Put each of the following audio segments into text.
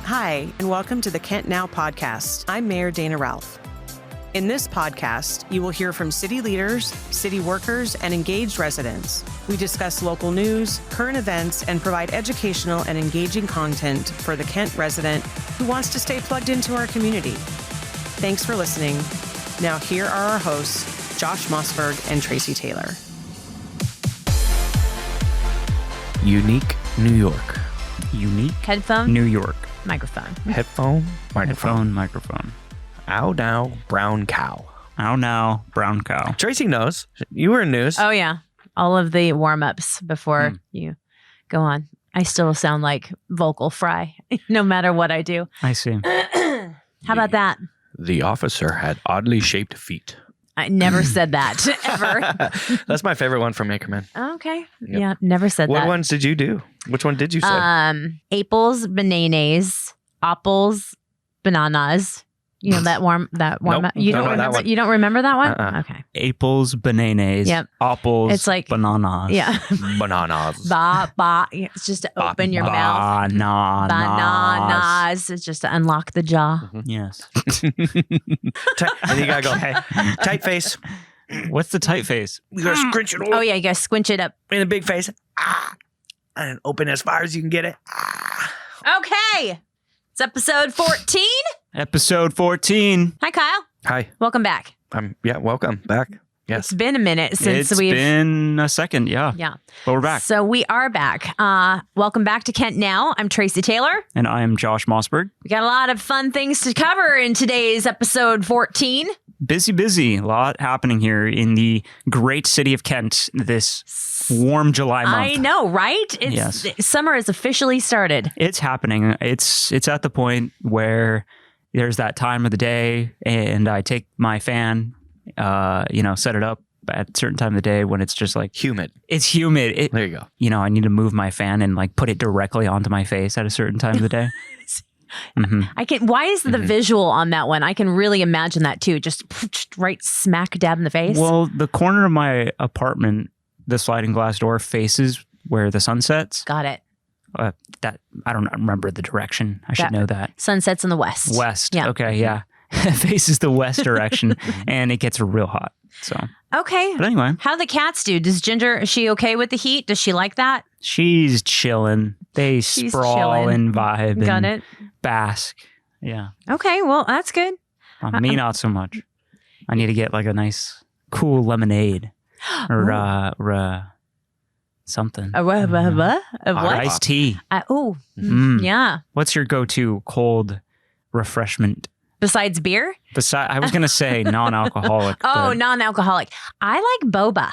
Hi, and welcome to the KentNow podcast. I'm Mayor Dana Ralph. In this podcast, you will hear from city leaders, city workers, and engaged residents. We discuss local news, current events, and provide educational and engaging content for the Kent resident who wants to stay plugged into our community. Thanks for listening. Now here are our hosts, Josh Mossberg and Tracy Taylor. Unique New York. Unique Headphone, New York. microphone. Headphone, microphone. Microphone. Ow now, brown cow. Ow now, brown cow. Tracy knows. You were in news. Oh yeah, all of the warm-ups before you go on. I still sound like vocal fry, no matter what I do. I see. How about that? The officer had oddly shaped feet. I never said that ever. That's my favorite one from Anchorman. Okay, Yep. yeah, never said What that. ones did you do? Which one did you say? Apples, bananas, apples, bananas. You know that warm Nope. up. You Don't don't know that remember. one. You don't remember that one? Uh-uh. Okay. Apples, bananas. Yep. Apples. It's like- bananas. Yeah. Bananas. Ba. It's just to open your mouth. Bananas. Bananas. It's just to unlock the jaw. Yes. And you gotta go, tight face. What's the tight face? You gotta scrunch it over Oh yeah, you gotta squinch it up. in the big face. And open as far as you can get it. Okay. It's episode 14. Episode 14. Hi, Kyle. Hi. Welcome back. Welcome back. Yes. It's been a minute since It's we've. been a second, yeah. Yeah. But we're back. So we are back. Welcome back to KentNow. I'm Tracy Taylor. And I am Josh Mossberg. We got a lot of fun things to cover in today's episode 14. Busy. A lot happening here in the great city of Kent this warm July month. I know, right? Yes. Summer has officially started. It's happening. It's at the point where there's that time of the day and I take my fan, set it up at a certain time of the day when it's just like Humid. it's humid. There you go. I need to move my fan and like put it directly onto my face at a certain time of the day. Why is the visual on that one? I can really imagine that too. Just right smack dab in the face. Well, the corner of my apartment, the sliding glass door faces where the sun sets. Got it. That I don't remember the direction. I should know that. Sunsets in the west. West. Yeah. Okay. Yeah. Faces the west direction and it gets real hot. So, Okay. but anyway, How the cats do? Does Ginger, is she okay with the heat? Does she like that? she's chilling. They She's sprawl chilling. and vibe Got and it. bask. Yeah. Okay. Well, that's good. Me, not so much. I need to get like a nice cool lemonade or something. A what? Iced tea. Yeah. What's your go-to cold refreshment? Besides beer? I was going to say non-alcoholic. Oh, but- non-alcoholic. I like boba.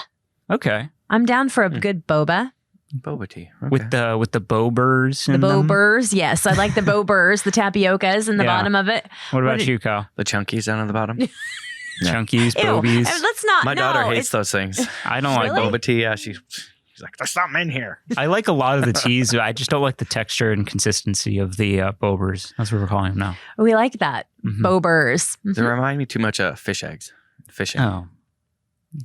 Okay. I'm down for a good boba. Boba tea. Okay. With the bobers. The in them? bobers. Yes, I like the bobers, the tapiokas in the Yeah. bottom of it. What about did- you, Kyle? The chunkies down at the bottom. Chunkies, Ew. bobies. Let's not. My no, daughter hates it's- those things. I don't like Really? boba. Boba tea, yeah, she's like, there's something in here. I like a lot of the teas. I just don't like the texture and consistency of the bobers. That's what we're calling them now. We like that. Mhm. Bobers. They remind me too much of fish eggs. Fishing. Oh.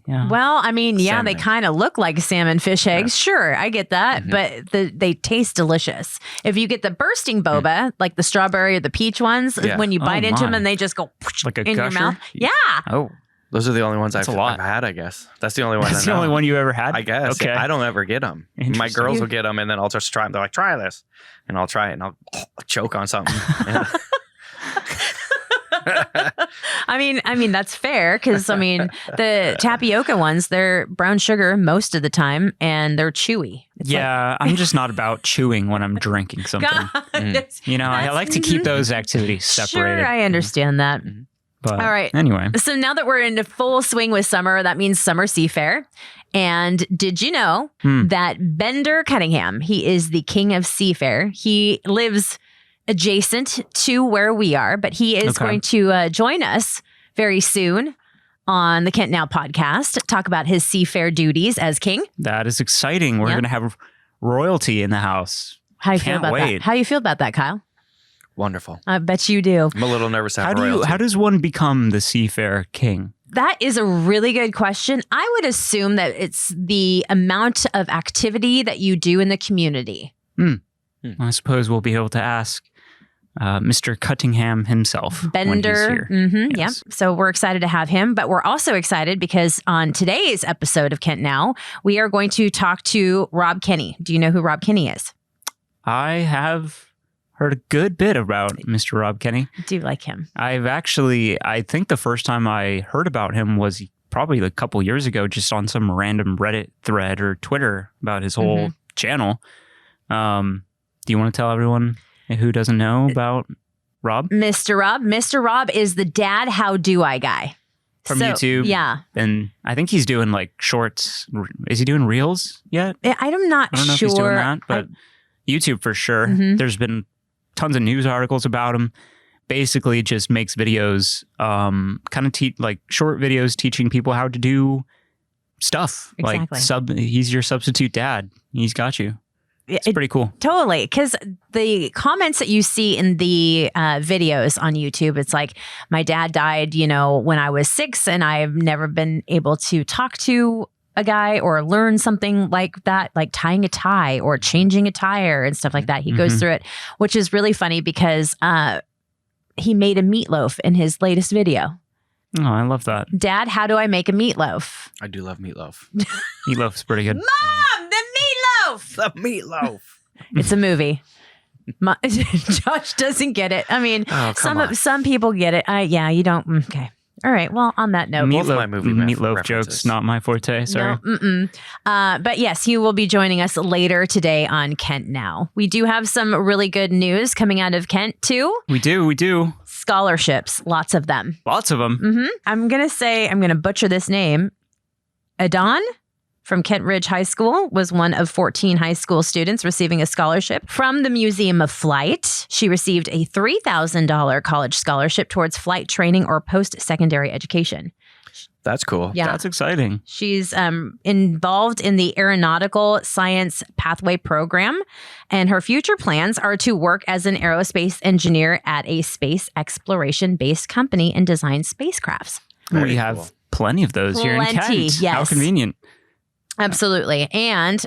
Yeah. Well, I mean, yeah, Salmon they eggs. kind of look like salmon fish eggs. Sure, I get that, but they taste delicious. If you get the bursting boba, like the strawberry or the peach ones, Yeah. when you Oh, bite into them my. and they just go Like a in gusher? your mouth. Yeah. Oh. Those are the only ones I've That's a lot. had, I guess. That's the only one That's I the know. only one you ever had? I guess. Okay. I don't ever get them. My Interesting. girls will get them, and then I'll just try them. They're like, try this. And I'll try it, and I'll choke on something. I mean that's fair because I mean the tapioca ones, they're brown sugar most of the time and they're chewy. It's Yeah, I'm just not about chewing when I'm drinking something. God, Mm. I like to keep those activities separated. Sure, I understand that. But All right. Anyway. So now that we're in full swing with summer, that means summer seafair. And did you know that Bender Cunningham, he is the king of seafair. He lives adjacent to where we are, but he is Okay. going to join us very soon on the KentNow podcast, talk about his seafair duties as king. That is exciting. We're Yeah. going to have royalty in the house. How do you feel Can't about wait. that? How do you feel about that, Kyle? Wonderful. I bet you do. I'm a little nervous to have How royalty. does one become the seafair king? That is a really good question. I would assume that it's the amount of activity that you do in the community. I suppose we'll be able to ask Mr. Cuttingham himself. Bender. When he's here. Yep. Yes. So we're excited to have him, but we're also excited because on today's episode of Kent Now, we are going to talk to Rob Kenney. Do you know who Rob Kenney is? I have heard a good bit about Mr. Rob Kenney. I do like him. I think the first time I heard about him was probably a couple years ago, just on some random Reddit thread or Twitter about his whole channel. Do you want to tell everyone who doesn't know about Rob? Mr. Rob. Mr. Rob is the dad how do I guy. From YouTube. Yeah. And I think he's doing like shorts. Is he doing reels yet? I'm not I don't know sure. if he's doing that, but YouTube for sure. There's been tons of news articles about him. Basically just makes videos, kind of like short videos teaching people how to do stuff. Exactly. Like he's your substitute dad. He's got you. It's pretty cool. Totally. Because the comments that you see in the videos on YouTube, it's like, my dad died, when I was 6 and I've never been able to talk to a guy or learn something like that, like tying a tie or changing a tire and stuff like that. He goes through it, which is really funny because he made a meatloaf in his latest video. Oh, I love that. Dad, how do I make a meatloaf? I do love meatloaf. Meatloaf's pretty good. Mom, the meatloaf! The meatloaf. It's a movie. Josh doesn't get it. I mean, some people get it. Yeah, you don't. Okay. All right. Well, on that note, Meatloaf jokes, not my forte. Sorry. No, but yes, he will be joining us later today on Kent Now. We do have some really good news coming out of Kent too. We do. Scholarships, lots of them. Lots of them. I'm going to butcher this name. Adon from Kent Ridge High School was one of 14 high school students receiving a scholarship from the Museum of Flight. She received a $3,000 college scholarship towards flight training or post-secondary education. That's cool. Yeah. That's exciting. She's involved in the Aeronautical Science Pathway Program, and her future plans are to work as an aerospace engineer at a space exploration-based company and design spacecrafts. We have plenty of those here in Kent. Yes. How convenient. Absolutely. And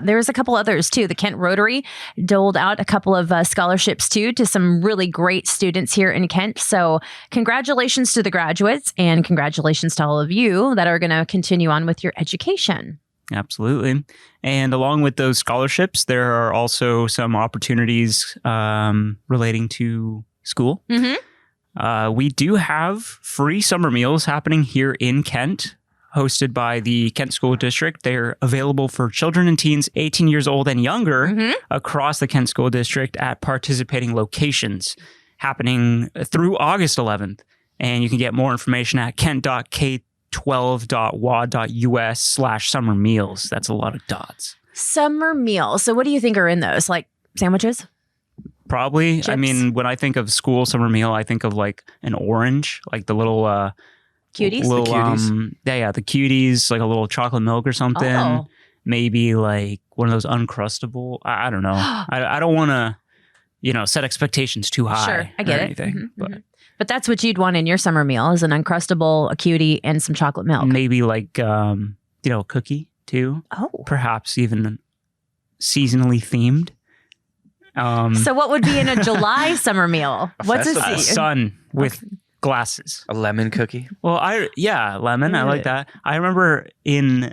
there's a couple others too. The Kent Rotary doled out a couple of scholarships too to some really great students here in Kent. So congratulations to the graduates and congratulations to all of you that are going to continue on with your education. Absolutely. And along with those scholarships, there are also some opportunities relating to school. We do have free summer meals happening here in Kent, hosted by the Kent School District. They're available for children and teens 18 years old and younger across the Kent School District at participating locations, happening through August 11th. And you can get more information at kent.k12.wa.us/summer meals. That's a lot of dots. Summer meals. So what do you think are in those? Like sandwiches? Probably. Chips? I mean, when I think of school summer meal, I think of like an orange, like the little... cuties? Little, the cuties? The cuties, like a little chocolate milk or something. Oh. Maybe like one of those Uncrustable. I don't know. I don't want to, set expectations too high. Sure, I get or it. Anything, But that's what you'd want in your summer meal is an Uncrustable, a cutie, and some chocolate milk. Maybe like, a cookie too. Oh. Perhaps even seasonally themed. So what would be in a July summer meal? What's a sun with glasses. A lemon cookie? Well, lemon. I like that. I remember in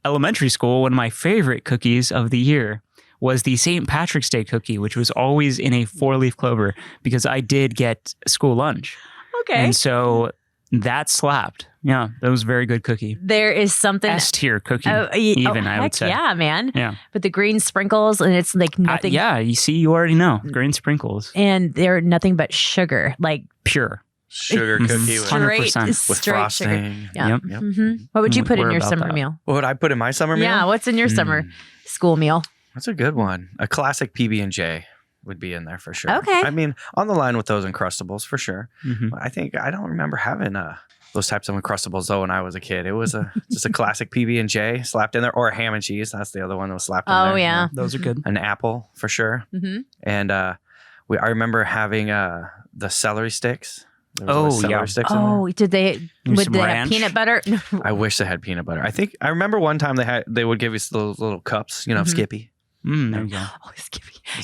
elementary school, one of my favorite cookies of the year was the St. Patrick's Day cookie, which was always in a 4-leaf clover because I did get school lunch. Okay. And so that slapped. Yeah, that was a very good cookie. There is something... S-tier cookie, I would say. Yeah, man. Yeah. With the green sprinkles, and it's like nothing... you see, you already know. Green sprinkles. And they're nothing but sugar, like... Pure. Sugar cookie with 100%. With frosting. Yeah. Yep. Mm-hmm. What would you put in your summer meal? What would I put in my summer meal? Yeah, what's in your summer school meal? That's a good one. A classic PB&J would be in there for sure. Okay. I mean, on the line with those Uncrustables for sure. Mm-hmm. I don't remember having those types of Uncrustables though when I was a kid. It was just a classic PB&J slapped in there, or a ham and cheese. That's the other one that was slapped in there. Oh yeah, those are good. An apple for sure. Mm-hmm. And I remember having the celery sticks. Sticks did they? Would they have peanut butter? I wish they had peanut butter. I remember one time they would give us those little cups, Skippy. There you go.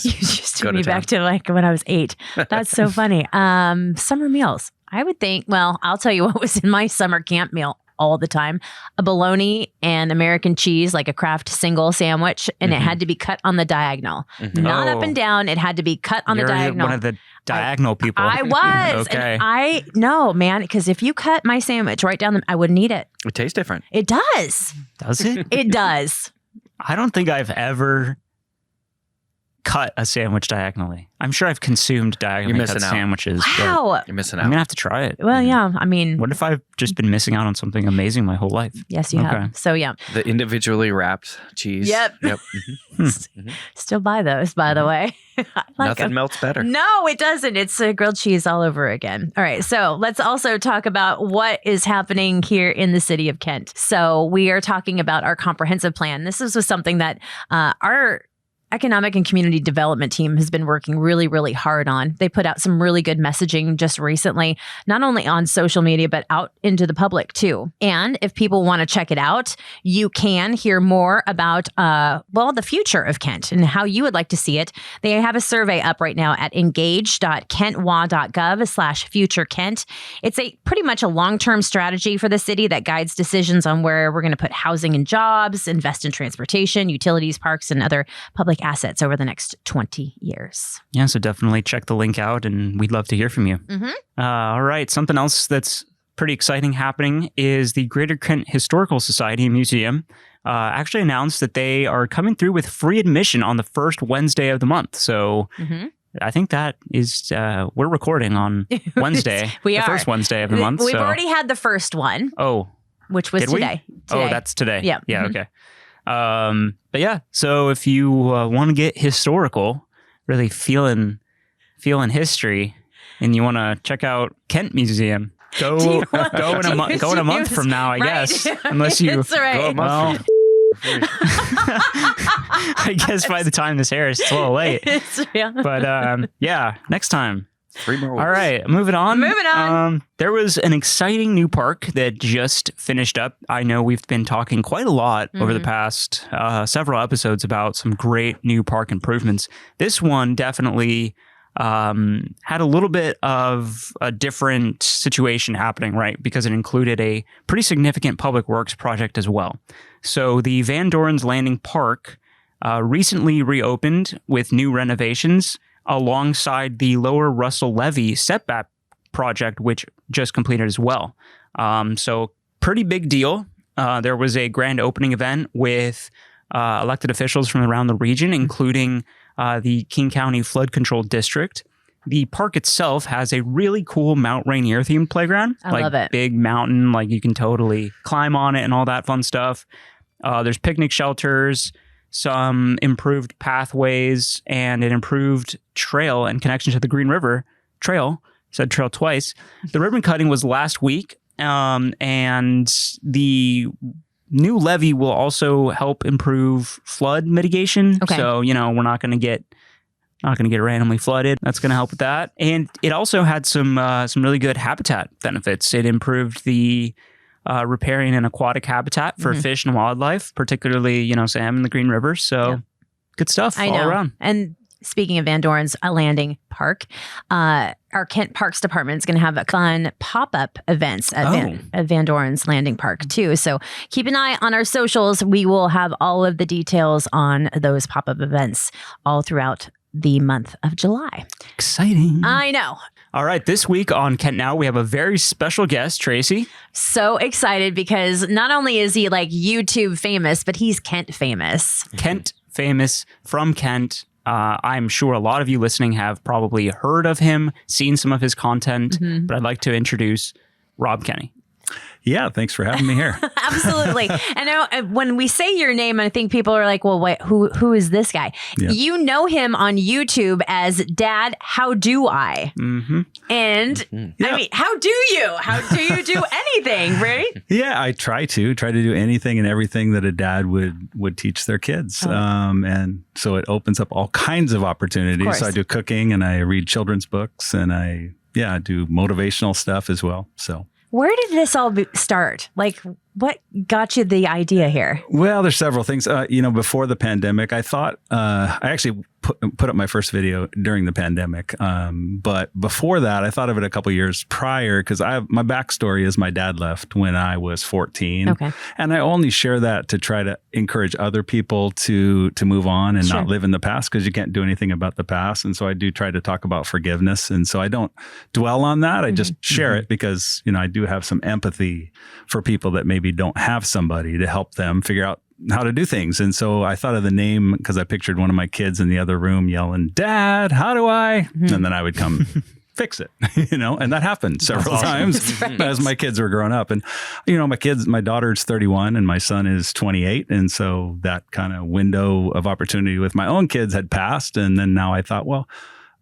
You just go took to me town. back to like when I was 8. That's so funny. Summer meals. I would think, well, I'll tell you what was in my summer camp meal all the time. A bologna and American cheese, like a Kraft single sandwich. And it had to be cut on the diagonal. Not up and down. It had to be cut on the You're diagonal. one of the diagonal people. I was. Okay. And no, man, because if you cut my sandwich right down I wouldn't eat it. It tastes different. It does. Does it? It does. I don't think I've ever cut a sandwich diagonally. I'm sure I've consumed diagonally cut missing out. sandwiches. but Wow. You're missing I'm out. going to have to try it. Well, yeah. I mean, What if I've just been missing out on something amazing my whole life? yes, you Okay. have. So, yeah. The individually wrapped cheese. Yep. Yep. Still buy those, by the way. I like Nothing 'em. melts better. No, it doesn't. It's grilled cheese all over again. All right. So let's also talk about what is happening here in the city of Kent. So we are talking about our comprehensive plan. This was something that our economic and community development team has been working really, really hard on. They put out some really good messaging just recently, not only on social media, but out into the public too. And if people want to check it out, you can hear more about, the future of Kent and how you would like to see it. They have a survey up right now at engage.kentwa.gov/futurekent. It's pretty much a long-term strategy for the city that guides decisions on where we're going to put housing and jobs, invest in transportation, utilities, parks, and other public assets over the next 20 years. Yeah, so definitely check the link out and we'd love to hear from you. All right. Something else that's pretty exciting happening is the Greater Kent Historical Society and Museum actually announced that they are coming through with free admission on the first Wednesday of the month. So I think that is, we're recording on Wednesday. We the are. first Wednesday of the month. We've so. already had the first one, Oh, which was did we? today. Oh, that's today. Yeah. Yeah. Okay. But yeah, so if you want to get historical, really feeling history, and you want to check out Kent Museum, go in a month from now, I guess. Unless you That's right. Go a month I guess by the time this airs, it's a little late. Yeah. But yeah, next time. 3 more weeks. All right, moving on. Moving on. There was an exciting new park that just finished up. I know we've been talking quite a lot over the past several episodes about some great new park improvements. This one definitely had a little bit of a different situation happening, right? Because it included a pretty significant public works project as well. So the Van Doren's Landing Park recently reopened with new renovations alongside the Lower Russell Levee setback project, which just completed as well. So pretty big deal. There was a grand opening event with elected officials from around the region, including the King County Flood Control District. The park itself has a really cool Mount Rainier themed playground. I love it. Big mountain, like you can totally climb on it and all that fun stuff. There's picnic shelters, some improved pathways, and an improved trail and connection to the Green River Trail. Said trail twice. The ribbon cutting was last week, and the new levee will also help improve flood mitigation. Okay. So, we're not going to get randomly flooded. That's going to help with that. And it also had some really good habitat benefits. It improved the riparian and aquatic habitat for fish and wildlife, particularly, salmon in the Green River. So good stuff all around. And speaking of Van Doren's Landing Park, our Kent Parks Department is going to have a fun pop-up events at Van Doren's Landing Park too. So keep an eye on our socials. We will have all of the details on those pop-up events all throughout the month of July. Exciting. I know. All right. This week on Kent Now, we have a very special guest, Tracy. So excited because not only is he like YouTube famous, but he's Kent famous. Kent famous from Kent. I'm sure a lot of you listening have probably heard of him, seen some of his content, but I'd like to introduce Rob Kenney. Yeah, thanks for having me here. Absolutely. I know when we say your name, I think people are like, well, wait, who is this guy? Yeah. You know him on YouTube as Dad, How Do I? Mm-hmm. And Yeah. I mean, how do you? How do you do anything, right? Yeah, I try to do anything and everything that a dad would teach their kids. And so it opens up all kinds of opportunities. Of course. So I do cooking and I read children's books and I do motivational stuff as well. So Where did this all start? Like, What got you the idea here? Well, there's several things. Before the pandemic, I thought I actually put up my first video during the pandemic. But before that, I thought of it a couple years prior because my backstory is my dad left when I was 14. Okay. And I only share that to try to encourage other people to move on and Sure. not live in the past because you can't do anything about the past. And so I do try to talk about forgiveness. And so I don't dwell on that. I just share it because, I do have some empathy for people that maybe don't have somebody to help them figure out how to do things. And so I thought of the name because I pictured one of my kids in the other room yelling, "Dad, how do I?" And then I would come fix it, and that happened several times as my kids were growing up. And, my daughter's 31 and my son is 28. And so that kind of window of opportunity with my own kids had passed. And then now I thought, well,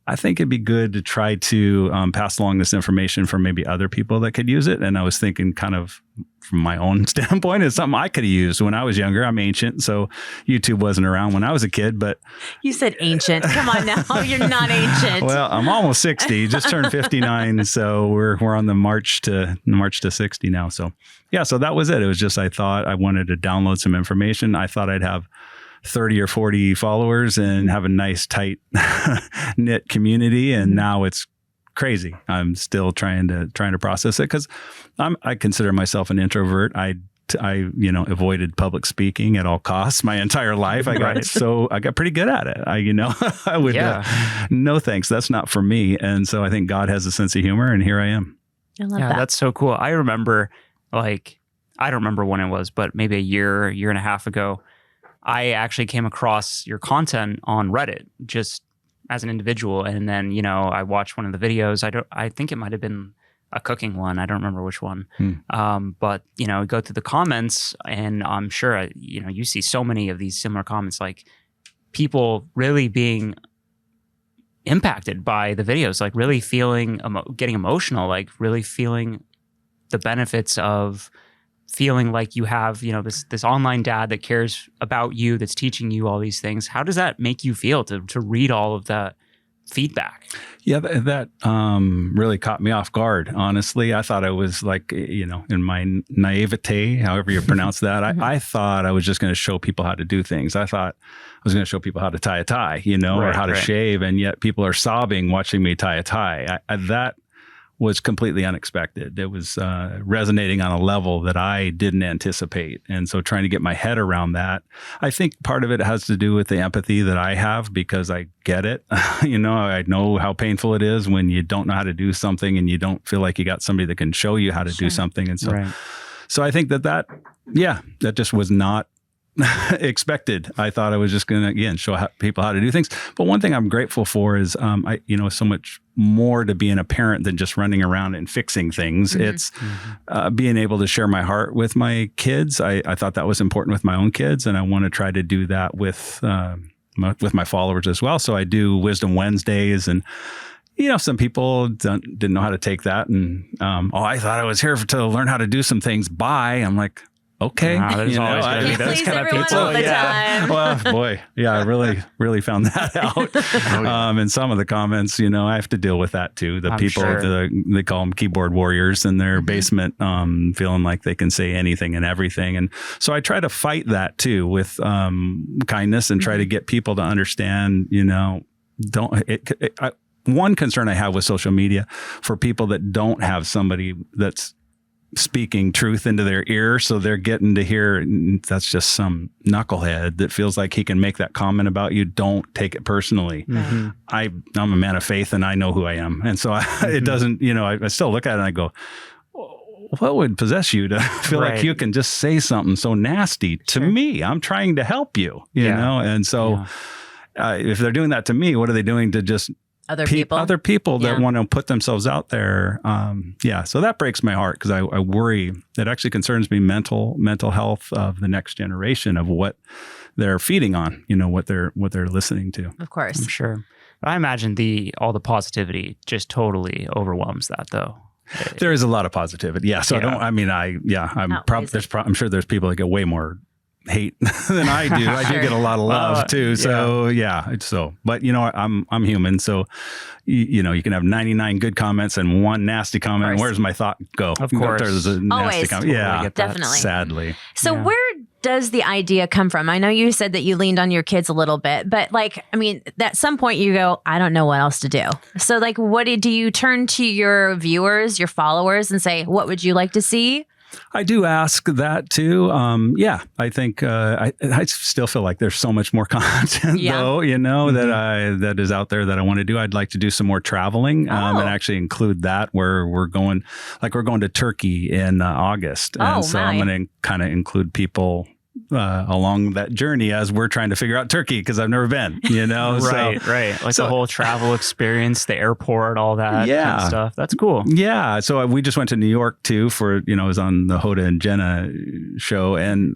I think it'd be good to try to pass along this information for maybe other people that could use it. And I was thinking kind of from my own standpoint, it's something I could have used when I was younger. I'm ancient, so YouTube wasn't around when I was a kid. But You said ancient. Come on now. You're not ancient. well, I'm almost 60, just turned 59. So we're on the march to 60 now. So yeah, so that was it. It was just, I thought I wanted to download some information. I thought I'd have 30 or 40 followers and have a nice tight knit community. And now it's crazy. I'm still trying to process it because I consider myself an introvert. I avoided public speaking at all costs my entire life. I got pretty good at it. I would, no thanks. That's not for me. And so I think God has a sense of humor and here I am. I love that. That's so cool. I remember I don't remember when it was, but maybe a year and a half ago, I actually came across your content on Reddit just as an individual. And then, I watched one of the videos. I think it might've been a cooking one. I don't remember which one. But, go through the comments and I'm sure, you see so many of these similar comments, like people really being impacted by the videos, like really feeling, getting emotional, like really feeling the benefits of feeling like you have, this online dad that cares about you, that's teaching you all these things. How does that make you feel to read all of that feedback? Yeah, that really caught me off guard. Honestly, I thought I was like, in my naivete, however you pronounce that, I thought I was just going to show people how to do things. I thought I was going to show people how to tie a tie, or how to shave. And yet people are sobbing watching me tie a tie. That was completely unexpected. It was resonating on a level that I didn't anticipate. And so trying to get my head around that, I think part of it has to do with the empathy that I have because I get it. I know how painful it is when you don't know how to do something and you don't feel like you got somebody that can show you how to do something. And so I think that just was not expected. I thought I was just going to, again, show people how to do things. But one thing I'm grateful for is, so much more to being a parent than just running around and fixing things. It's being able to share my heart with my kids. I thought that was important with my own kids, and I want to try to do that with my followers as well. So I do Wisdom Wednesdays, and some people didn't know how to take that, and I thought I was here to learn how to do some things. Bye. I'm like, okay. There's always going to be those kind of people. All the time. Well, boy, I really found that out. And some of the comments, I have to deal with that too. The people, they call them keyboard warriors in their basement, feeling like they can say anything and everything. And so I try to fight that too with kindness and try to get people to understand, one concern I have with social media for people that don't have somebody that's speaking truth into their ear, so they're getting to hear that's just some knucklehead that feels like he can make that comment about you. Don't take it personally. I'm a man of faith and I know who I am, and so it doesn't, I still look at it and I go, what would possess you to feel like you can just say something so nasty to me? I'm trying to help you, and so if they're doing that to me, what are they doing to just other people that want to put themselves out there? So that breaks my heart because I worry. It actually concerns me mental health of the next generation, of what they're feeding on, what they're listening to. Of course. I'm sure. I imagine all the positivity just totally overwhelms that though. There is a lot of positivity. Yeah. So I'm sure there's people that get way more hate than I do. I do get a lot of love too. So but you know, I'm human. So, you know, you can have 99 good comments and one nasty comment. Where's my thought go? Of course. There's a nasty comment. Yeah, definitely. Sadly. So where does the idea come from? I know you said that you leaned on your kids a little bit, but like, I mean, at some point you go, I don't know what else to do. So like, do you turn to your viewers, your followers and say, what would you like to see? I do ask that too. I think I still feel like there's so much more content though, you know, that is out there that I want to do. I'd like to do some more traveling and actually include that where we're going to Turkey in August. And so I'm going to kind of include people along that journey as we're trying to figure out Turkey because I've never been, you know. Right. Like the whole travel experience, the airport, all that kind of stuff. That's cool. Yeah. So we just went to New York too for, you know, I was on the Hoda and Jenna show and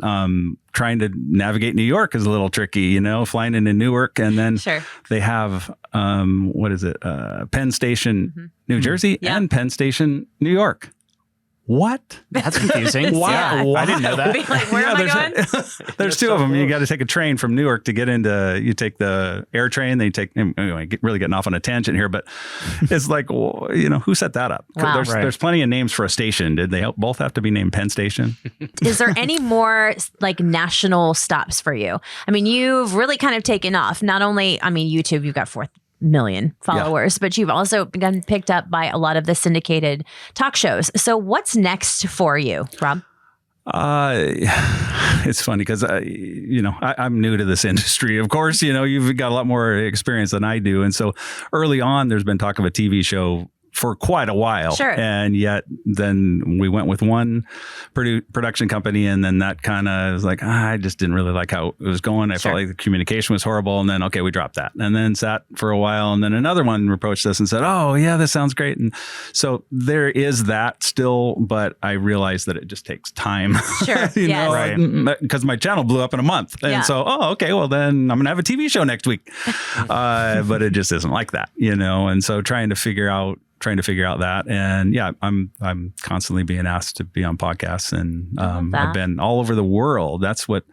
trying to navigate New York is a little tricky, you know, flying into Newark and then they have, Penn Station, New Jersey and Penn Station, New York. What? That's confusing. Why? I didn't know that. Like, where am I going? There's two of them. You got to take a train from Newark to get into. You take the air train. Then you take. Anyway, really getting off on a tangent here, but it's like, well, you know, who set that up? Wow. There's plenty of names for a station. Did they both have to be named Penn Station? Is there any more like national stops for you? I mean, you've really kind of taken off. Not only, I mean, YouTube, you've got 4 million followers, but you've also been picked up by a lot of the syndicated talk shows. So what's next for you, Rob? It's funny because, you know, I'm new to this industry. Of course, you know, you've got a lot more experience than I do. And so early on, there's been talk of a TV show for quite a while. Sure. And yet then we went with one production company and then that kind of was like, I just didn't really like how it was going. I felt like the communication was horrible. And then, okay, we dropped that and then sat for a while. And then another one approached us and said, oh yeah, this sounds great. And so there is that still, but I realized that it just takes time. Sure. you know, because my channel blew up in a month. And so, okay, well then I'm going to have a TV show next week. But it just isn't like that, you know? And so trying to figure out that. And I'm constantly being asked to be on podcasts and I've been all over the world. That's what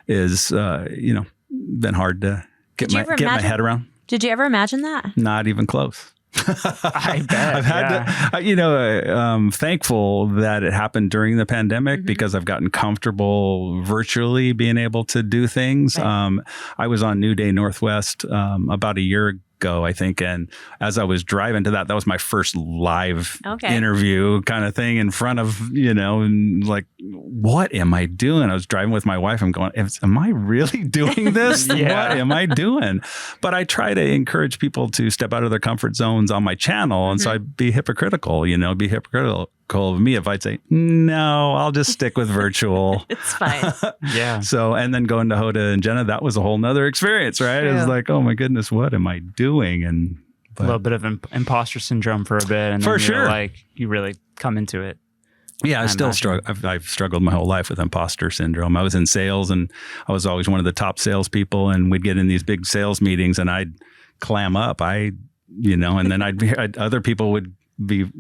is, you know, been hard to get my head around. Did you ever imagine that? Not even close. I bet. I've had to, you know, thankful that it happened during the pandemic because I've gotten comfortable virtually being able to do things. Right. I was on New Day Northwest about a year ago, I think. And as I was driving to that was my first live interview kind of thing in front of, you know, and like, what am I doing? I was driving with my wife. I'm going, am I really doing this? What am I doing? But I try to encourage people to step out of their comfort zones on my channel. And so I'd be hypocritical of me if I'd say, no, I'll just stick with virtual. It's fine. So, and then going to Hoda and Jenna, that was a whole nother experience, right? It was like, oh my goodness, what am I doing? And a little bit of imposter syndrome for a bit. And for then sure. Like you really come into it. Yeah, I still struggle. I've struggled my whole life with imposter syndrome. I was in sales and I was always one of the top salespeople, and we'd get in these big sales meetings and I'd clam up. And then other people would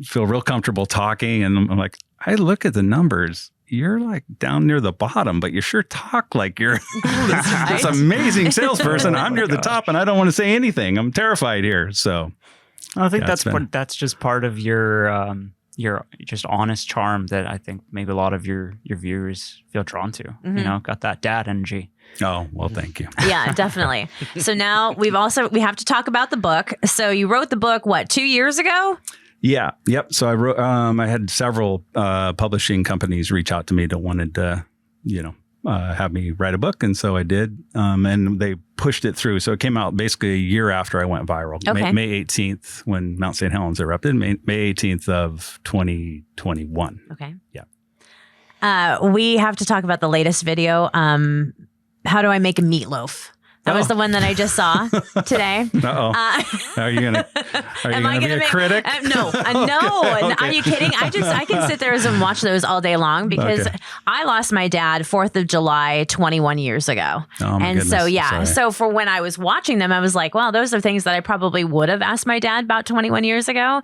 feel real comfortable talking, and I'm like, I look at the numbers. You're like down near the bottom, but you sure talk like you're this amazing salesperson. I'm near the top, and I don't want to say anything. I'm terrified here. So, I think that's just part of your just honest charm that I think maybe a lot of your viewers feel drawn to. You know, got that dad energy. Oh, well, thank you. Yeah, definitely. So now we have to talk about the book. So you wrote the book, 2 years ago? Yeah. Yep. So I wrote, I had several publishing companies reach out to me that wanted to, have me write a book. And so I did. And they pushed it through. So it came out basically a year after I went viral. Okay. May 18th, when Mount St. Helens erupted, May 18th of 2021. Okay. Yeah. We have to talk about the latest video. How do I make a meatloaf? That was the one that I just saw today. Are you gonna be a critic? No. Are you kidding? I can sit there and watch those all day long because I lost my dad 4th of July 21 years ago. Oh, my goodness. So Sorry. so for when I was watching them, I was like, well, those are things that I probably would have asked my dad about 21 years ago,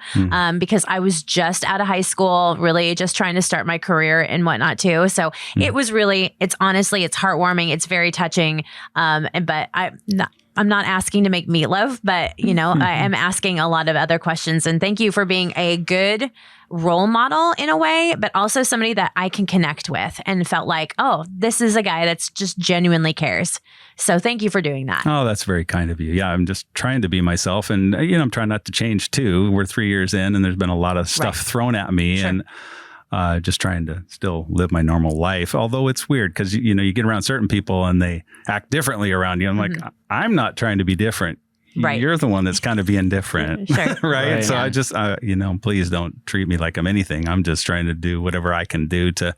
because I was just out of high school, really just trying to start my career and whatnot too. So it was really, it's heartwarming. It's very touching. But I'm not asking to make meatloaf, but I am asking a lot of other questions. And thank you for being a good role model in a way, but also somebody that I can connect with and felt like, oh, this is a guy that's just genuinely cares. So thank you for doing that. Oh, that's very kind of you. Yeah, I'm just trying to be myself, and I'm trying not to change too. We're 3 years in, and there's been a lot of stuff thrown at me, and just trying to still live my normal life. Although it's weird because, you get around certain people and they act differently around you. I'm like, I'm not trying to be different. Right. You're the one that's kind of being different. Sure. Right. So I just, please don't treat me like I'm anything. I'm just trying to do whatever I can do to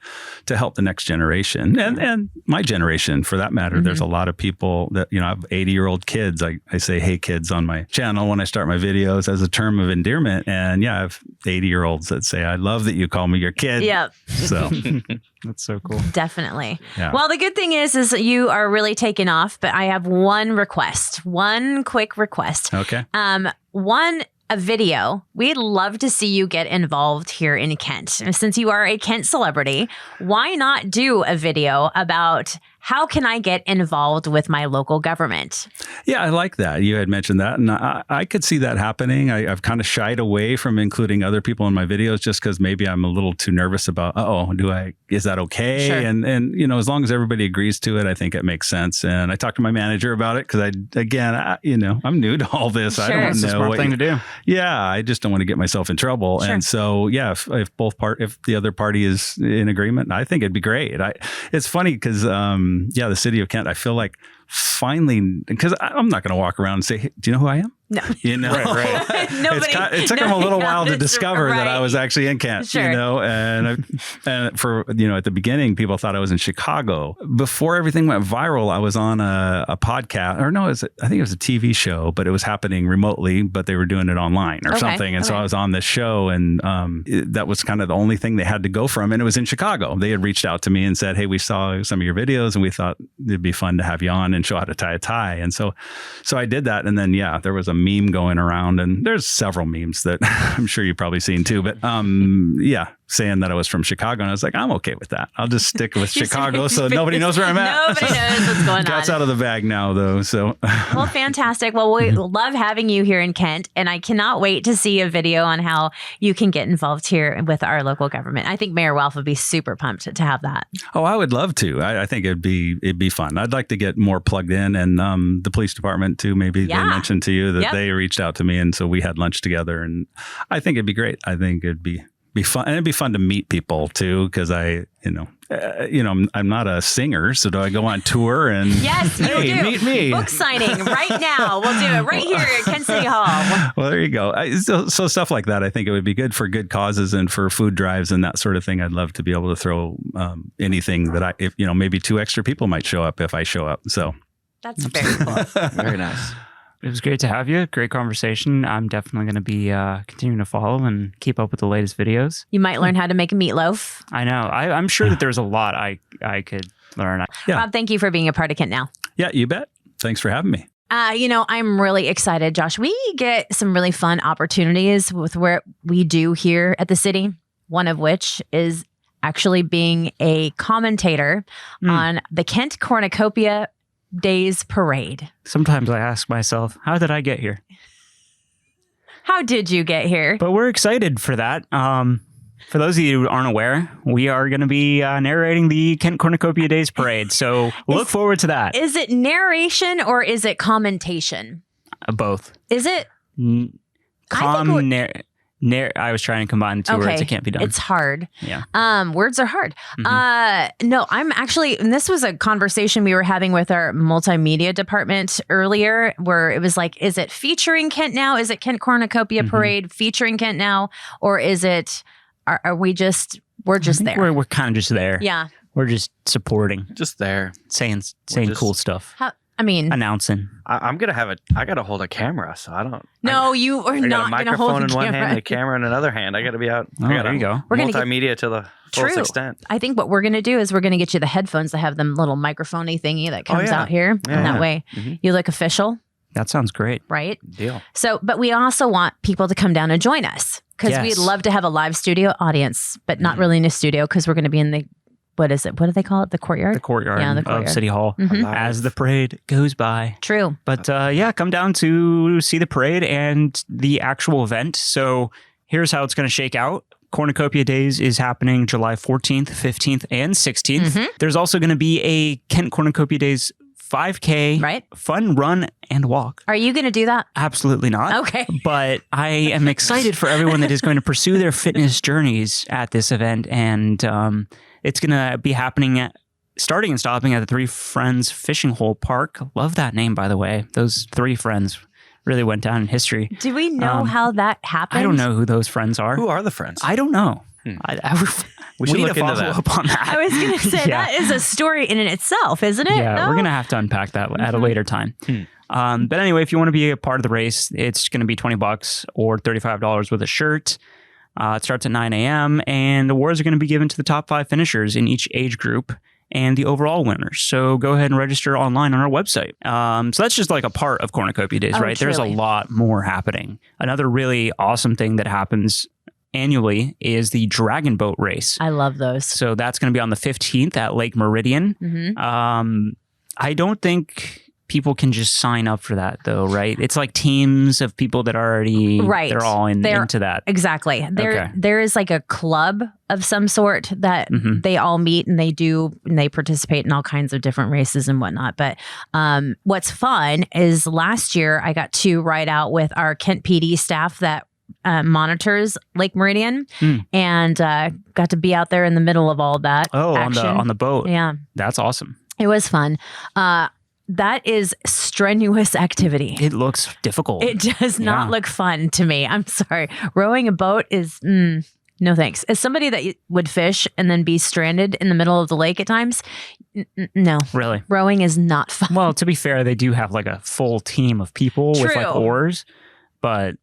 help the next generation and my generation for that matter. There's a lot of people that, I have 80-year-old kids. I say, hey kids on my channel when I start my videos as a term of endearment. And I have 80-year-olds that say, I love that you call me your kid. Yeah. So that's so cool. Definitely. Yeah. Well, the good thing is you are really taking off, but I have one quick request. Okay. A video. We'd love to see you get involved here in Kent. Since you are a Kent celebrity, why not do a video about how can I get involved with my local government? Yeah, I like that. You had mentioned that, and I could see that happening. I've kind of shied away from including other people in my videos just because maybe I'm a little too nervous about, is that okay? Sure. And as long as everybody agrees to it, I think it makes sense. And I talked to my manager about it because I'm new to all this. Sure. I don't know. It's a smart thing to do. Yeah, I just don't want to get myself in trouble. Sure. And so, if the other party is in agreement, I think it'd be great. It's funny because, the city of Kent, I feel like finally, because I'm not going to walk around and say, hey, do you know who I am? No. Right. It took them a little while to discover that I was actually in Kent, sure. and for, at the beginning, people thought I was in Chicago. Before everything went viral, I was on a podcast, I think it was a TV show, but it was happening remotely, but they were doing it online or something. And so I was on this show, and that was kind of the only thing they had to go from. And it was in Chicago. They had reached out to me and said, hey, we saw some of your videos and we thought it'd be fun to have you on and show how to tie a tie. And so I did that. And then, there was a meme going around, and there's several memes that I'm sure you've probably seen too, but saying that I was from Chicago, and I was like, I'm okay with that. I'll just stick with Chicago so nobody knows where I'm at. Nobody knows what's going on. Cat's out of the bag now, though. So well, fantastic. Well, we love having you here in Kent, and I cannot wait to see a video on how you can get involved here with our local government. I think Mayor Welf would be super pumped to have that. Oh, I would love to. I think it'd be fun. I'd like to get more plugged in, and the police department too. Maybe they mentioned to you that they reached out to me, and so we had lunch together, and I think it'd be great. I think it'd be fun, and it'd be fun to meet people too, because I'm not a singer, so do I go on tour and yes, you hey, do. Meet me. Book signing right now. We'll do it right here at Kent City Hall. Well, there you go. So stuff like that, I think it would be good for good causes and for food drives and that sort of thing. I'd love to be able to throw anything that if maybe 2 extra people might show up if I show up. So that's very cool. Very nice. It was great to have you. Great conversation. I'm definitely going to be continuing to follow and keep up with the latest videos. You might learn how to make a meatloaf. I know. I'm sure that there's a lot I could learn. Yeah. Rob, thank you for being a part of KentNow. Yeah, you bet. Thanks for having me. I'm really excited, Josh. We get some really fun opportunities with what we do here at the city, one of which is actually being a commentator on the Kent Cornucopia Days parade. Sometimes I ask myself, how did I get here? How did you get here? But we're excited for that. For those of you who aren't aware, we are going to be narrating the Kent Cornucopia Days parade. So look forward to that. Is it narration or is it commentation? Both. Is it? I was trying to combine the two words. It can't be done. It's hard. Yeah. Words are hard. No, I'm actually, and this was a conversation we were having with our multimedia department earlier, where it was like, is it featuring KentNow? Is it Kent Cornucopia Parade featuring KentNow? Or is it, are we just, we're just there? We're kind of just there. Yeah. We're just supporting. Just there. Saying cool stuff. I mean, announcing. I'm gonna have I gotta hold a camera, so I don't. No, you are I got not a going to hold microphone the in one camera. hand, a camera in another hand. I gotta be out. Oh, there you go. We're gonna Multimedia to the fullest True. extent. I think what we're going to do is we're going to get you the headphones that have them little microphone-y thingy that comes yeah. out here. Yeah, and that yeah. way you look official, That sounds great. right? Deal. So, but we also want people to come down and join us because Yes. we'd love to have a live studio audience, but not really in a studio because we're going to be in the, what is it? What do they call it? The courtyard? The courtyard, Yeah, the of courtyard. City Hall Mhm. as the parade goes by. True. But yeah, come down to see the parade and the actual event. So here's how it's going to shake out. Cornucopia Days is happening July 14th, 15th, and 16th. Mhm. There's also going to be a Kent Cornucopia Days 5K Right. fun run and walk. Are you going to do that? Absolutely not. Okay. But I am excited for everyone that is going to pursue their fitness journeys at this event. And it's going to be happening starting and stopping at the Three Friends Fishing Hole Park. Love that name, by the way. Those three friends really went down in history. Do we know how that happened? I don't know who those friends are. Who are the friends? I don't know. We should need look to into follow that. up on that. I was going to say Yeah. that is a story in and itself, isn't it? Yeah, No? we're going to have to unpack that at a later time. But anyway, if you want to be a part of the race, it's going to be $20 or $35 with a shirt. It starts at 9 a.m. and awards are going to be given to the top 5 finishers in each age group and the overall winners. So go ahead and register online on our website. So that's just like a part of Cornucopia Days, Oh, right? There's a truly. lot more happening. Another really awesome thing that happens annually is the Dragon Boat Race. I love those. So that's going to be on the 15th at Lake Meridian. Mhm. I don't think people can just sign up for that though, right? It's like teams of people that are already Right. They're all They're- into that. Exactly. Okay. There is like a club of some sort that Mhm. they all meet and they participate in all kinds of different races and whatnot. But what's fun is last year I got to ride out with our Kent PD staff that monitors Lake Meridian and got to be out there in the middle of all that action. on the boat. Yeah, That's awesome. it was fun. That is strenuous activity. It looks difficult. It does not Yeah. look fun to me. I'm sorry. Rowing a boat is no thanks. As somebody that would fish and then be stranded in the middle of the lake at times, no. Really. Rowing is not fun. Well, to be fair, they do have like a full team of people with like True. oars. But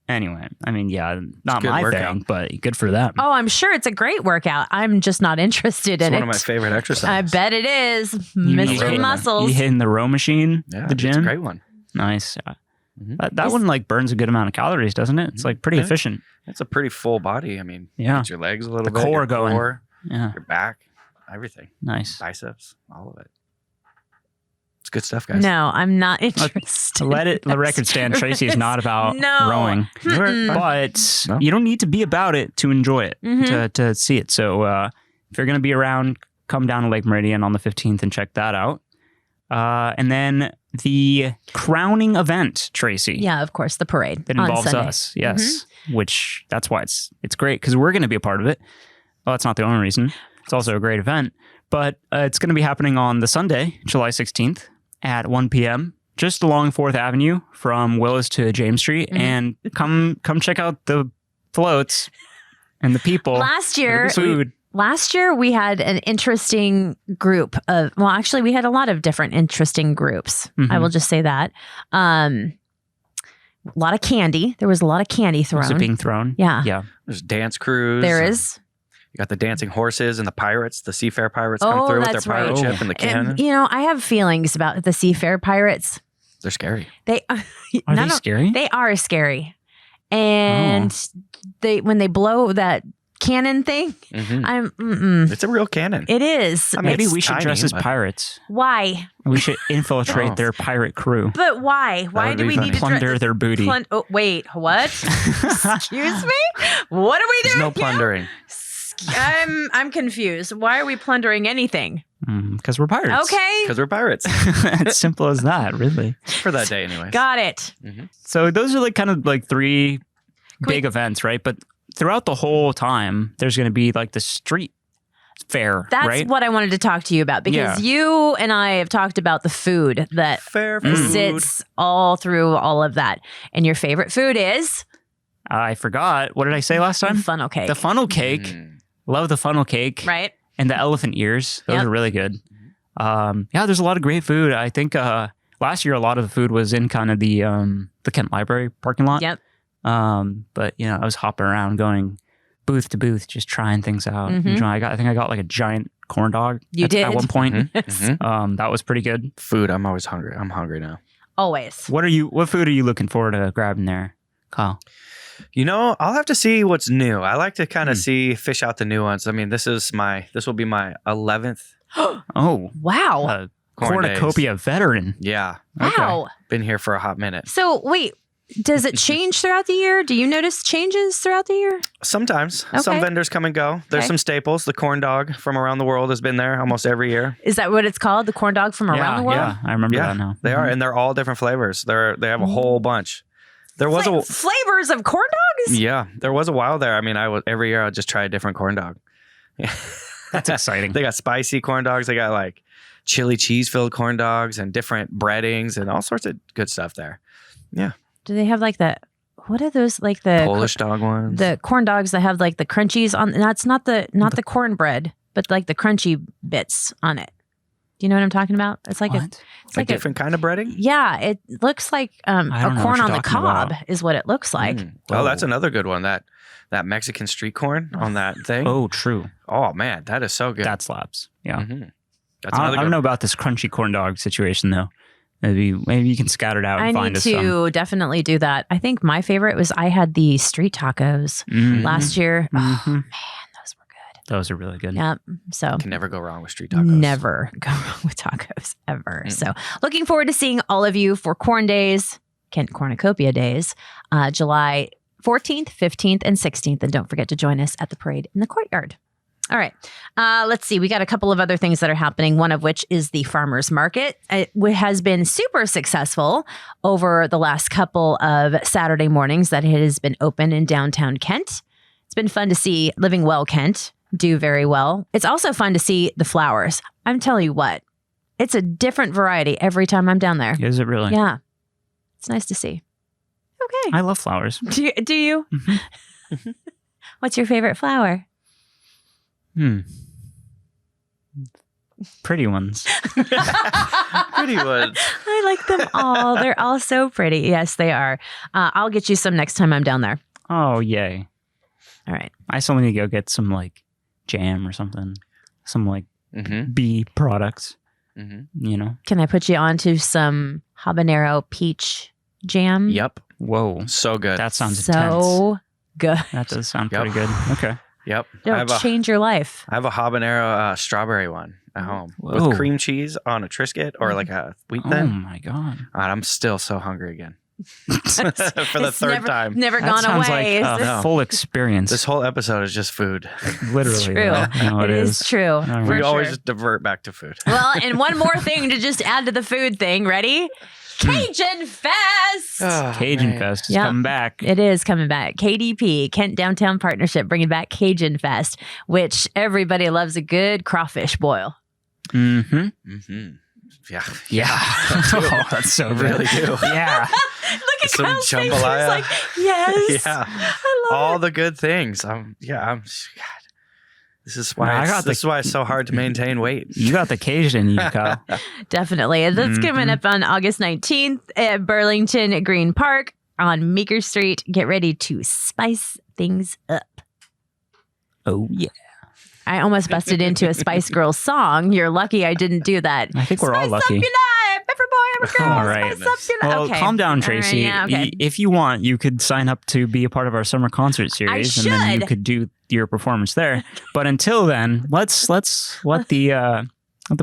anyway, I mean, yeah, not good my workout. thing, but good for them. Oh, I'm sure it's a great workout. I'm just not interested It's in one it. of my favorite exercises. I bet it is. You Mr. hit- Muscles. You hitting the row machine, Yeah, the it's a gym. great one. Nice. Mhm. That one like burns a good amount of calories, doesn't it? It's like pretty Yeah. efficient. It's a pretty full body. I mean, Yeah. get your legs a little The bit, core your going. core, Yeah. your back, everything, Nice. biceps, all of it. It's good stuff, guys. No, I'm not interested. To let it the record stand, Tracy is not about No. rowing. Mm-mm. But No. you don't need to be about it to enjoy it, Mhm. to see it. So if you're going to be around, come down to Lake Meridian on the 15th and check that out. And then the crowning event, Tracy. Yeah, of course, the parade That on involves Sunday. us, yes. Which that's why it's great because we're going to be a part of it. Well, that's not the only reason. It's also a great event, but it's going to be happening on the Sunday, July 16th at 1 p.m. just along 4th Avenue from Willis to James Street, and come check out the floats and the people. Last and year, the food. Last year, we had an interesting group of, well, actually, we had a lot of different interesting groups. Mhm. I will just say that. A lot of candy. There was a lot of candy thrown. Was it being thrown? Yeah. Yeah. There's dance crews. There and is. You got the dancing horses and the pirates. The seafair pirates Oh, come through with their that's pirate right. ship and the cannon. And, you know, I have feelings about the Seafair Pirates. They're scary. They Are not they scary? They are scary. And when they blow that cannon thing, Mhm. It's a real cannon. it is. I mean, Maybe it's we should tiny, dress as but- pirates. Why? We should infiltrate Oh. their pirate crew. But why? Why would do be we funny. need to Plunder their booty. Oh, wait, what? Excuse me? What are we There's doing? no plundering. I'm confused. Why are we plundering anything? Because we're pirates. Okay. Because we're pirates. It's simple as that, really. For that day, anyways. Got it. So those are like kind of like three big we- events, right? But throughout the whole time, there's going to be like the street fair, That's right? what I wanted to talk to you about because Yeah. you and I have talked about the food that Fair food. sits all through all of that. And your favorite food is I forgot. What did I say last time? funnel cake. The funnel cake. Mm. Love the funnel cake. right? And the elephant ears. Those Yep. are really good. Yeah, there's a lot of great food. I think last year a lot of the food was in kind of the Kent Library parking lot. Yep. But I was hopping around, going booth to booth, just trying things out. I think I got like a giant corn dog. You did at one point. Mhm. That was pretty good. Food. I'm always hungry. I'm hungry now. Always. What food are you looking forward to grabbing there, Kyle? I'll have to see what's new. I like to kind of fish out the new ones. I mean, this will be my 11th Oh, Wow. Cornucopia veteran. Yeah. Wow. Been here for a hot minute. So wait, does it change throughout the year? Do you notice changes throughout the year? Sometimes. Okay. Some vendors come and go. There's Okay. some staples. The corn dog from around the world has been there almost every year. Is that what it's called? The corn dog from around the world? Yeah, I remember Yeah, that now. they are, and they're all different flavors. They have a whole bunch. There was Flavors of corn dogs? there was a while there. I mean, every year I would just try a different corn dog. That's exciting. They got spicy corn dogs. They got like chili cheese filled corn dogs and different breadings and all sorts of good stuff there. Yeah. Do they have like the, what are those, like the Polish dog ones. the corn dogs that have like the crunchies on? That's not the cornbread, but like the crunchy bits on it. Do you know what I'm talking about? It's like What? it's a like different kind of breading. yeah, it looks like a don't know corn what on you're the talking cob about. is what it looks like. Oh, that's another good one. That Mexican street corn on that thing. Oh, true. Oh man, that is so good. That slaps. Yeah. Mhm. That's I another don't good know about this crunchy corn dog situation though. Maybe you can scout it out and I find need us some. to definitely do that. I think my favorite was I had the street tacos last year. Oh Mhm. man, those were good. Those are really good. Yep. So Can never go wrong with street tacos. never go wrong with tacos ever. So looking forward to seeing all of you for Corn Days, Kent Cornucopia Days, July 14th, 15th, and 16th. And don't forget to join us at the parade in the courtyard. All right. Let's see. We got a couple of other things that are happening, one of which is the farmers market. It has been super successful over the last couple of Saturday mornings that it has been open in downtown Kent. It's been fun to see Living Well Kent do very well. It's also fun to see the flowers. I'm telling you what, it's a different variety every time I'm down there. Is it really? Yeah. It's nice to see. Okay. I love flowers. Do you? Mhm. What's your favorite flower? Pretty ones. Pretty ones. I like them all. They're all so pretty. Yes, they are. I'll get you some next time I'm down there. Oh, yay. All right. I still need to go get some like jam or something. Some like Mm-hmm. bee products, Mm-hmm. Can I put you on to some habanero peach jam? Yep. Whoa. So good. That sounds intense. So good. That does sound Yep. pretty good. Okay. Yep. It'll change your life. I have a habanero strawberry one at home Whoa. with cream cheese on a Triscuit or like a wheat Oh thin. my God. God, I'm still so hungry again. For the It's third time. Never That gone sounds away. like a No. full experience. This whole episode is just food. Literally. It's true. No, It is true. All right. We For always sure. just divert back to food. Well, and one more thing to just add to the food thing. Ready? Cajun Fest. Oh, Cajun man. Fest is Yeah. coming back. It is coming back. KDP, Kent Downtown Partnership, bringing back Cajun Fest, which everybody loves a good crawfish boil. Mm-hmm. Mm-hmm. Yeah. Yeah. Oh, that's so I good. really do. Yeah. Look at Some Kyle's face. He's jambalaya. like, yes. Yeah. I love All it. the good things. God. This is why No, I it's, got this is why it's so hard to maintain weight. You got the Cajun, you Kyle. Definitely. That's coming Mhm. up on August 19th at Burlington Green Park on Meeker Street. Get ready to spice things up. Oh, yeah. I almost busted into a Spice Girls song. You're lucky I didn't do that. I think we're all Spice lucky. up your life, every boy, every girl. All right. Spice up your life. Well, Okay. calm down, All right, Tracy. yeah, okay. If you want, you could sign up to be a part of our summer concert series, and then you should. could do your performance there. But until then, let's let the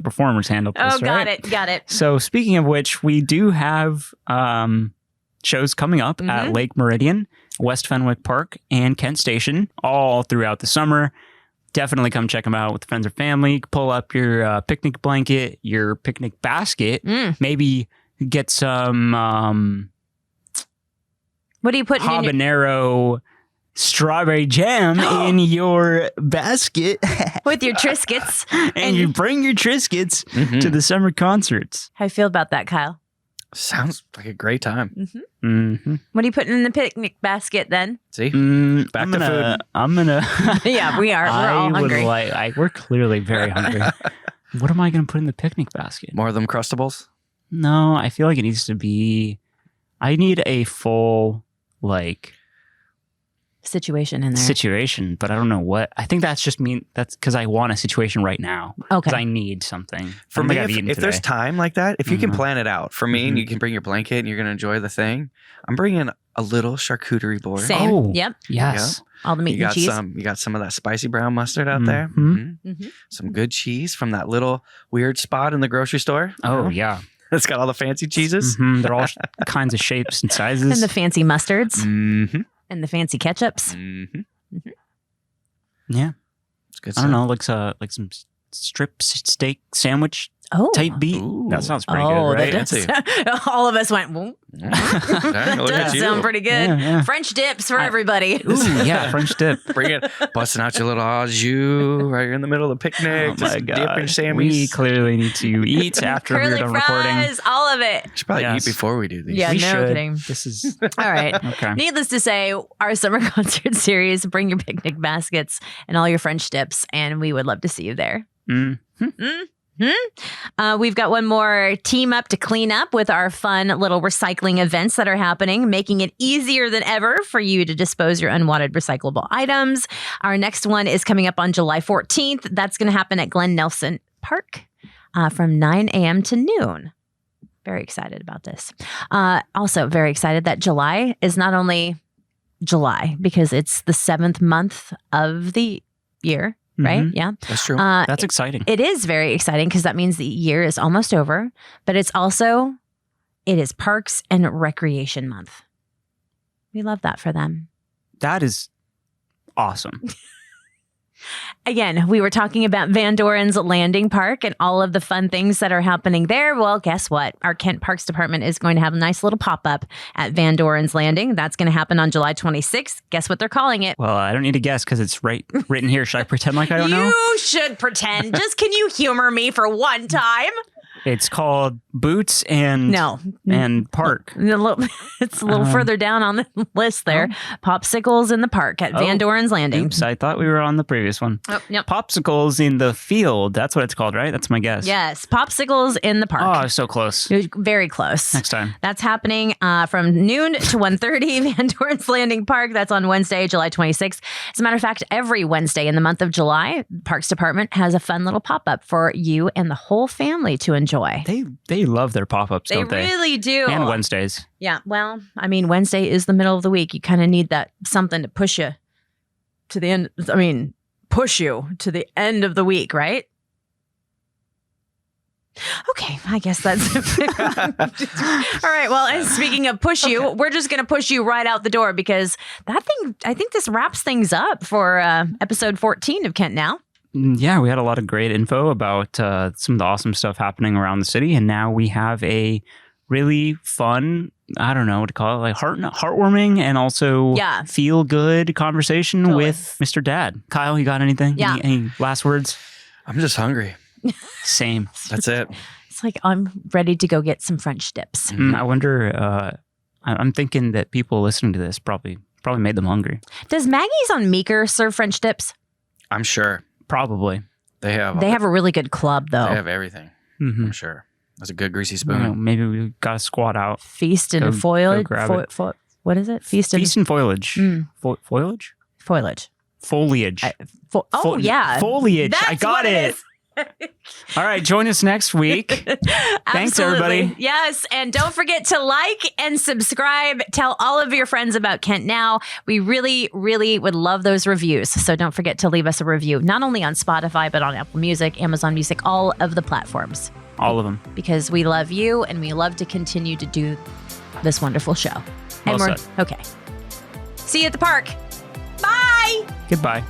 performers handle this. Oh, got right? it. Got it. So, speaking of which, we do have shows coming up at Lake Meridian, West Fenwick Park, and Kent Station all throughout the summer. Definitely come check them out with friends or family. Pull up your picnic blanket, your picnic basket. Maybe get some What are you putting in your... habanero strawberry jam in your basket. with your Triscuits? and you bring your Triscuits Mm-hmm. to the summer concerts. How you feel about that, Kyle? Sounds like a great time. Mm-hmm. What are you putting in the picnic basket then? See? Back I'm to gonna, food. I'm gonna. Yeah, we are. We're all hungry. We're clearly very hungry. What am I gonna put in the picnic basket? More of them Crustables? No, I feel like it needs to be. I need a full situation in there. situation, but I don't know what. I think that's just me. That's because I want a situation right now. Okay. Because I need something. For me, if there's time like that, if you can plan it out, for me, and you can bring your blanket and you're going to enjoy the thing, I'm bringing a little charcuterie board. Same. Oh, Yep. Yes. All the meat and cheese. You got some of that spicy brown mustard out there. Some good cheese from that little weird spot in the grocery store. Oh, yeah. It's got all the fancy cheeses. They're all kinds of shapes and sizes. And the fancy mustards. Mm-hmm. And the fancy ketchups. Yeah. It's good I stuff. don't know, like some strip steak sandwich type beat. Ooh. That sounds pretty good, right? That does. All of us went, well, Okay, look does at you. sound pretty good. Yeah. French dips for everybody. Ooh, yeah, French dip. Bring it, busting out your little au jus right in the middle of the picnic. Oh just my dipping God. Sammies. We clearly need to eat after we're Curly done recording. fries, all of it. should probably Yes. eat before we do these. Yeah, We no should. kidding. This is All right. okay. Needless to say, our summer concert series, bring your picnic baskets and all your French dips, and we would love to see you there. We've got one more team up to clean up with our fun little recycling events that are happening, making it easier than ever for you to dispose your unwanted recyclable items. Our next one is coming up on July 14th. That's going to happen at Glen Nelson Park from 9 a.m. to noon. Very excited about this. Also very excited that July is not only July because it's the 7th month of the year. Right? Mhm. Yeah. That's true. That's exciting. It is very exciting because that means the year is almost over, but it is Parks and Recreation Month. We love that for them. That is awesome. Again, we were talking about Van Doren's Landing Park and all of the fun things that are happening there. Well, guess what? Our Kent Parks Department is going to have a nice little pop-up at Van Doren's Landing. That's going to happen on July 26th. Guess what they're calling it? Well, I don't need to guess because it's written here. Should I pretend like I don't know? You should pretend. Just can you humor me for one time? It's called Boots and Park. It's a little further down on the list there. Popsicles in the park at Van Doren's Landing. Oops, I thought we were on the previous one. Oh, yep. Popsicles in the field. That's what it's called, right? That's my guess. Yes, popsicles in the park. Oh, so close. Very close. Next time. That's happening from noon to 1:30, Van Doren's Landing Park. That's on Wednesday, July 26th. As a matter of fact, every Wednesday in the month of July, Parks Department has a fun little pop-up for you and the whole family to enjoy. They love their pop-ups, don't they? They really do. And Wednesdays. Yeah, well, I mean, Wednesday is the middle of the week. You kind of need that something to push you to the end. I mean, push you to the end of the week, right? Okay, I guess that's it. All right, well, and speaking of push you, we're just going to push you right out the door because I think this wraps things up for episode 14 of Kent Now. Yeah, we had a lot of great info about some of the awesome stuff happening around the city. And now we have a really fun, I don't know what to call it, like heartwarming and also feel good conversation with Mr. Dad. Kyle, you got anything? Yeah. Any last words? I'm just hungry. Same. That's it. It's like I'm ready to go get some French dips. I wonder, I'm thinking that people listening to this probably made them hungry. Does Maggie's on Meeker serve French dips? I'm sure. Probably. They have a really good club, though. They have everything. Mm-hmm. I'm sure. That's a good greasy I spoon. don't know, maybe we got to squat out. Feast and Go foliage. grab it. What is it? Feast and foliage. Mm. Foliage? Foliage. Foliage. Yeah. Foliage. That's I got what it. All right. Join us next week. Thanks, everybody. Yes. And don't forget to like and subscribe. Tell all of your friends about Kent Now. We really, really would love those reviews. So don't forget to leave us a review, not only on Spotify, but on Apple Music, Amazon Music, all of the platforms. All of them. Because we love you and we love to continue to do this wonderful show. Well And said. okay. See you at the park. Bye. Goodbye.